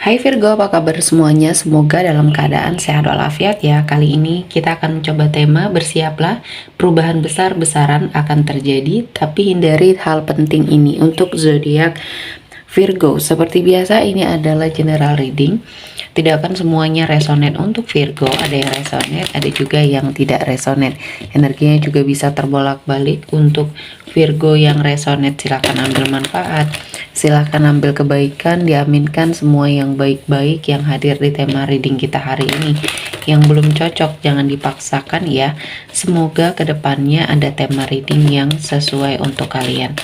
Hai Virgo, apa kabar semuanya? Semoga dalam keadaan sehat walafiat ya. Kali ini kita akan mencoba tema bersiaplah, perubahan besar-besaran akan terjadi, tapi hindari hal penting ini untuk zodiak Virgo. Seperti biasa ini adalah general reading. Tidak akan semuanya resonate untuk Virgo, ada yang resonate, ada juga yang tidak resonate. Energinya juga bisa terbolak-balik. Untuk Virgo yang resonate silahkan ambil manfaat, silahkan ambil kebaikan, diaminkan semua yang baik-baik yang hadir di tema reading kita hari ini. Yang belum cocok jangan dipaksakan ya. Semoga kedepannya ada tema reading yang sesuai untuk kalian.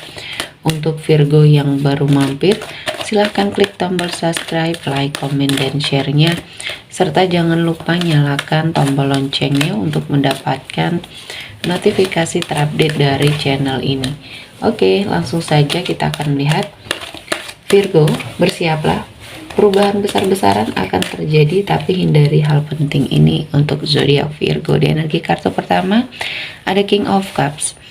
Untuk Virgo yang baru mampir, silahkan klik tombol subscribe, like, komen, dan share-nya. Serta jangan lupa nyalakan tombol loncengnya untuk mendapatkan notifikasi terupdate dari channel ini. Oke, langsung saja kita akan melihat. Virgo, bersiaplah. Perubahan besar-besaran akan terjadi, tapi hindari hal penting ini untuk zodiak Virgo. Di energi kartu pertama, ada King of Cups.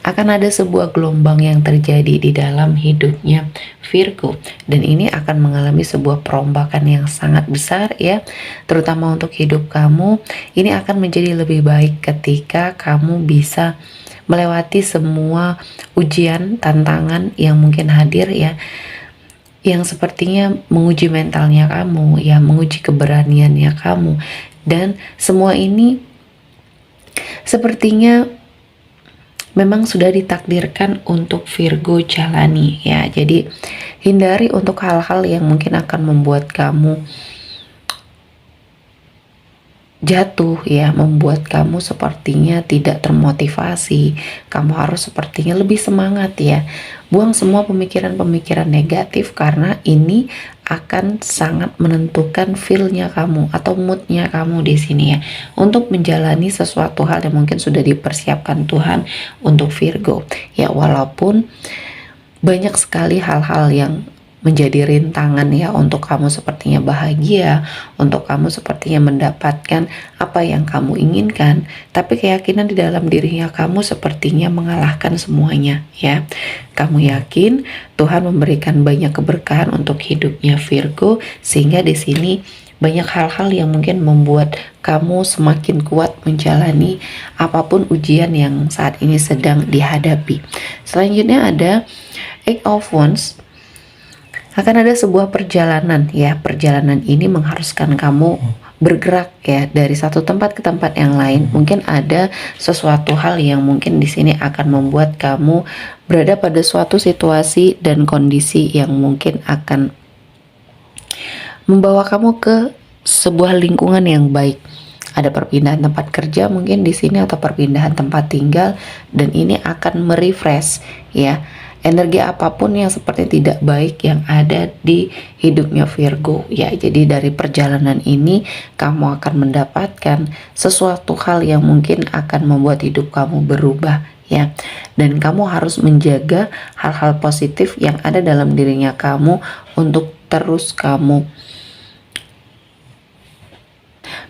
Akan ada sebuah gelombang yang terjadi di dalam hidupnya Virgo, dan ini akan mengalami sebuah perombakan yang sangat besar ya, terutama untuk hidup kamu. Ini akan menjadi lebih baik ketika kamu bisa melewati semua ujian, tantangan yang mungkin hadir ya, yang sepertinya menguji mentalnya kamu ya, menguji keberaniannya kamu, dan semua ini sepertinya memang sudah ditakdirkan untuk Virgo jalani ya. Jadi hindari untuk hal-hal yang mungkin akan membuat kamu jatuh ya, membuat kamu sepertinya tidak termotivasi. Kamu harus sepertinya lebih semangat ya. Buang semua pemikiran-pemikiran negatif, karena ini akan sangat menentukan feel-nya kamu atau mood-nya kamu di sini ya, untuk menjalani sesuatu hal yang mungkin sudah dipersiapkan Tuhan untuk Virgo ya. Walaupun banyak sekali hal-hal yang menjadi rintangan ya untuk kamu sepertinya bahagia, untuk kamu sepertinya mendapatkan apa yang kamu inginkan, tapi keyakinan di dalam dirinya kamu sepertinya mengalahkan semuanya ya. Kamu yakin Tuhan memberikan banyak keberkahan untuk hidupnya Virgo, sehingga di sini banyak hal-hal yang mungkin membuat kamu semakin kuat menjalani apapun ujian yang saat ini sedang dihadapi. Selanjutnya ada Eight of Wands. Akan ada sebuah perjalanan ya. Perjalanan ini mengharuskan kamu bergerak ya, dari satu tempat ke tempat yang lain. Mungkin ada sesuatu hal yang mungkin di sini akan membuat kamu berada pada suatu situasi dan kondisi yang mungkin akan membawa kamu ke sebuah lingkungan yang baik. Ada perpindahan tempat kerja mungkin di sini, atau perpindahan tempat tinggal, dan ini akan merefresh ya energi apapun yang seperti tidak baik yang ada di hidupnya Virgo ya. Jadi dari perjalanan ini kamu akan mendapatkan sesuatu hal yang mungkin akan membuat hidup kamu berubah ya, dan kamu harus menjaga hal-hal positif yang ada dalam dirinya kamu untuk terus kamu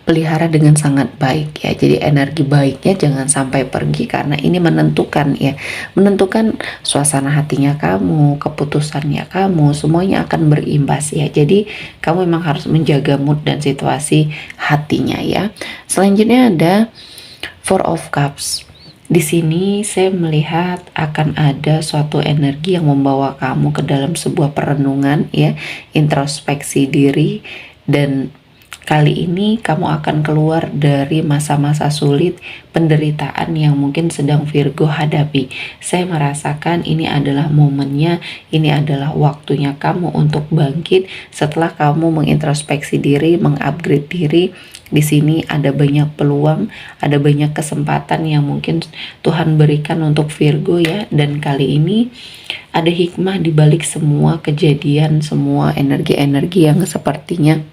pelihara dengan sangat baik ya. Jadi energi baiknya jangan sampai pergi, karena ini menentukan ya, menentukan suasana hatinya kamu, keputusannya kamu, semuanya akan berimbas ya. Jadi kamu memang harus menjaga mood dan situasi hatinya ya. Selanjutnya ada Four of Cups. Di sini saya melihat akan ada suatu energi yang membawa kamu ke dalam sebuah perenungan ya, introspeksi diri, dan kali ini kamu akan keluar dari masa-masa sulit, penderitaan yang mungkin sedang Virgo hadapi. Saya merasakan ini adalah momennya, ini adalah waktunya kamu untuk bangkit setelah kamu mengintrospeksi diri, mengupgrade diri. Di sini ada banyak peluang, ada banyak kesempatan yang mungkin Tuhan berikan untuk Virgo ya. Dan kali ini ada hikmah di balik semua kejadian, semua energi-energi yang sepertinya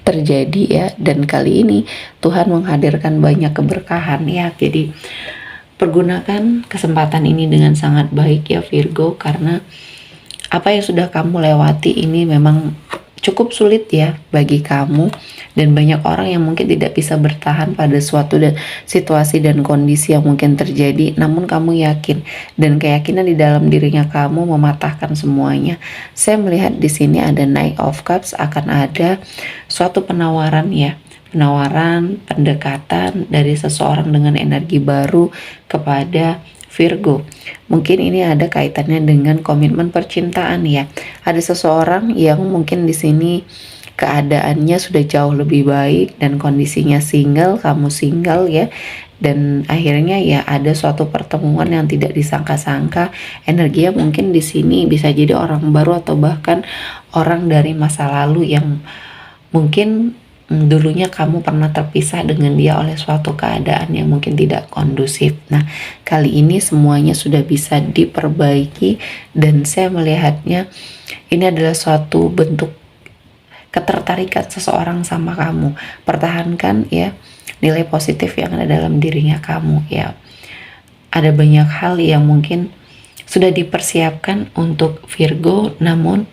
terjadi ya. Dan kali ini Tuhan menghadirkan banyak keberkahan ya. Jadi pergunakan kesempatan ini dengan sangat baik ya Virgo, karena apa yang sudah kamu lewati ini memang cukup sulit ya bagi kamu, dan banyak orang yang mungkin tidak bisa bertahan pada suatu situasi dan kondisi yang mungkin terjadi, namun kamu yakin dan keyakinan di dalam dirinya kamu mematahkan semuanya. Saya melihat di sini ada Knight of Cups, akan ada suatu penawaran ya, penawaran pendekatan dari seseorang dengan energi baru kepada Virgo. Mungkin ini ada kaitannya dengan komitmen percintaan ya. Ada seseorang yang mungkin di sini keadaannya sudah jauh lebih baik dan kondisinya single, kamu single ya. Dan akhirnya ya ada suatu pertemuan yang tidak disangka-sangka. Energinya mungkin di sini bisa jadi orang baru atau bahkan orang dari masa lalu yang mungkin dulunya kamu pernah terpisah dengan dia oleh suatu keadaan yang mungkin tidak kondusif. Nah, kali ini semuanya sudah bisa diperbaiki dan saya melihatnya ini adalah suatu bentuk ketertarikan seseorang sama kamu. Pertahankan ya nilai positif yang ada dalam dirinya kamu ya. Ada banyak hal yang mungkin sudah dipersiapkan untuk Virgo, namun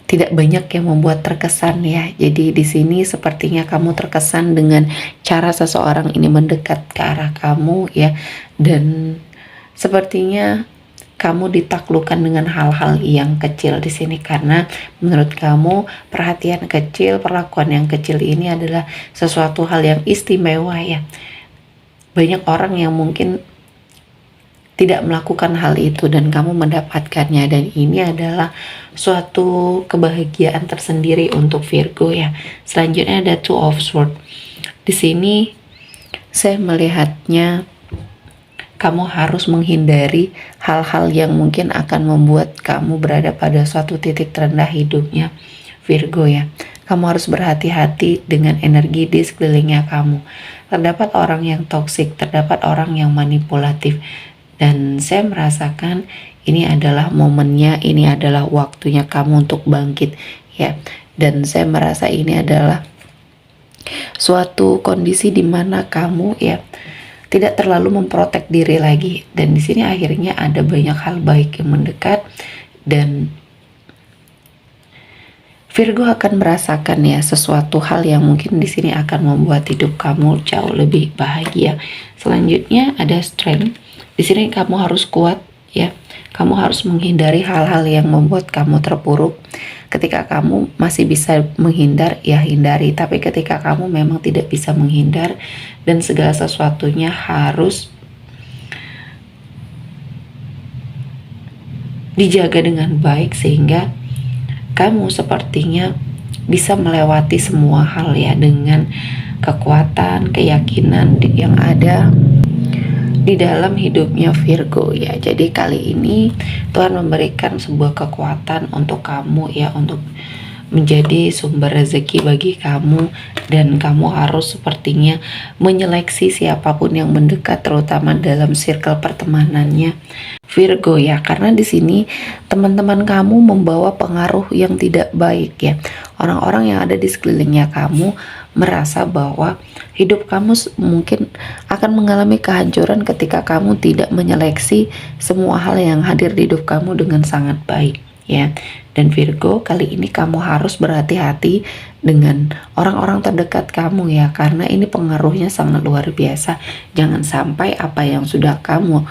tidak banyak yang membuat terkesan ya. Jadi di sini sepertinya kamu terkesan dengan cara seseorang ini mendekat ke arah kamu ya, dan sepertinya kamu ditaklukkan dengan hal-hal yang kecil di sini, karena menurut kamu perhatian kecil, perlakuan yang kecil ini adalah sesuatu hal yang istimewa ya. Banyak orang yang mungkin tidak melakukan hal itu dan kamu mendapatkannya, dan ini adalah suatu kebahagiaan tersendiri untuk Virgo ya. Selanjutnya ada Two of Swords. Di sini saya melihatnya kamu harus menghindari hal-hal yang mungkin akan membuat kamu berada pada suatu titik terendah hidupnya, Virgo ya. Kamu harus berhati-hati dengan energi di sekelilingnya kamu. Terdapat orang yang toksik, terdapat orang yang manipulatif. Dan saya merasakan ini adalah momennya, ini adalah waktunya kamu untuk bangkit ya. Dan saya merasa ini adalah suatu kondisi di mana kamu ya tidak terlalu memprotek diri lagi, dan di sini akhirnya ada banyak hal baik yang mendekat dan Virgo akan merasakan ya sesuatu hal yang mungkin di sini akan membuat hidup kamu jauh lebih bahagia. Selanjutnya ada Strength. Di sini kamu harus kuat ya. Kamu harus menghindari hal-hal yang membuat kamu terpuruk. Ketika kamu masih bisa menghindar, ya hindari. Tapi ketika kamu memang tidak bisa menghindar dan segala sesuatunya harus dijaga dengan baik sehingga kamu sepertinya bisa melewati semua hal ya dengan kekuatan, keyakinan yang ada di dalam hidupnya Virgo ya. Jadi kali ini Tuhan memberikan sebuah kekuatan untuk kamu ya, untuk menjadi sumber rezeki bagi kamu, dan kamu harus sepertinya menyeleksi siapapun yang mendekat, terutama dalam circle pertemanannya Virgo ya, karena di sini teman-teman kamu membawa pengaruh yang tidak baik ya. Orang-orang yang ada di sekelilingnya kamu merasa bahwa hidup kamu mungkin akan mengalami kehancuran ketika kamu tidak menyeleksi semua hal yang hadir di hidup kamu dengan sangat baik ya. Dan Virgo, kali ini kamu harus berhati-hati dengan orang-orang terdekat kamu ya, karena ini pengaruhnya sangat luar biasa. Jangan sampai apa yang sudah kamu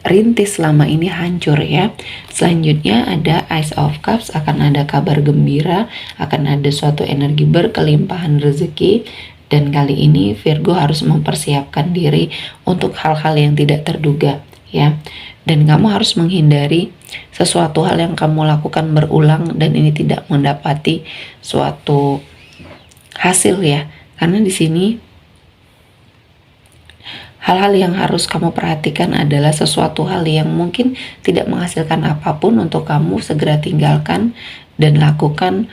rintis selama ini hancur ya. Selanjutnya ada Ace of Cups, akan ada kabar gembira, akan ada suatu energi berkelimpahan rezeki, dan kali ini Virgo harus mempersiapkan diri untuk hal-hal yang tidak terduga ya. Dan kamu harus menghindari sesuatu hal yang kamu lakukan berulang dan ini tidak mendapati suatu hasil ya. Karena di sini hal-hal yang harus kamu perhatikan adalah sesuatu hal yang mungkin tidak menghasilkan apapun untuk kamu segera tinggalkan dan lakukan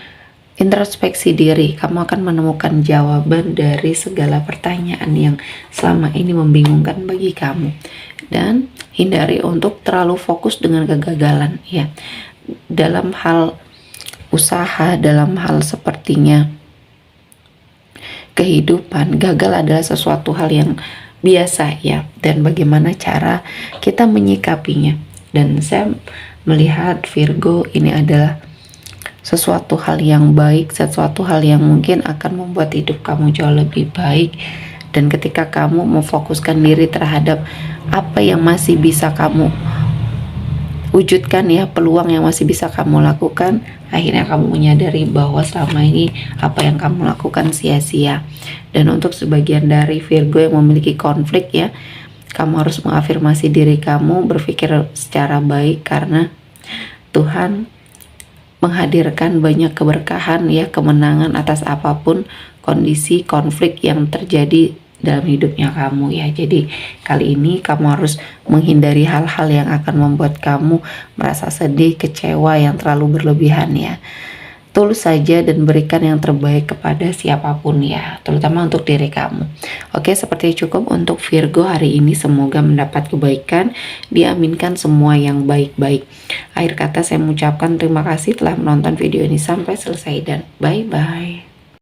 introspeksi diri. Kamu akan menemukan jawaban dari segala pertanyaan yang selama ini membingungkan bagi kamu. Dan hindari untuk terlalu fokus dengan kegagalan ya. Dalam hal usaha, dalam hal sepertinya kehidupan, gagal adalah sesuatu hal yang biasa ya, dan bagaimana cara kita menyikapinya. Dan saya melihat Virgo ini adalah sesuatu hal yang baik, sesuatu hal yang mungkin akan membuat hidup kamu jauh lebih baik. Dan ketika kamu memfokuskan diri terhadap apa yang masih bisa kamu wujudkan ya, peluang yang masih bisa kamu lakukan, akhirnya kamu menyadari bahwa selama ini apa yang kamu lakukan sia-sia. Dan untuk sebagian dari Virgo yang memiliki konflik ya, kamu harus mengafirmasi diri kamu, berpikir secara baik, karena Tuhan menghadirkan banyak keberkahan ya, kemenangan atas apapun kondisi konflik yang terjadi dalam hidupnya kamu ya. Jadi kali ini kamu harus menghindari hal-hal yang akan membuat kamu merasa sedih, kecewa yang terlalu berlebihan ya. Tulus saja dan berikan yang terbaik kepada siapapun ya, terutama untuk diri kamu. Oke, seperti cukup untuk Virgo hari ini. Semoga mendapat kebaikan, diaminkan semua yang baik-baik. Akhir kata saya mengucapkan terima kasih telah menonton video ini sampai selesai dan bye-bye.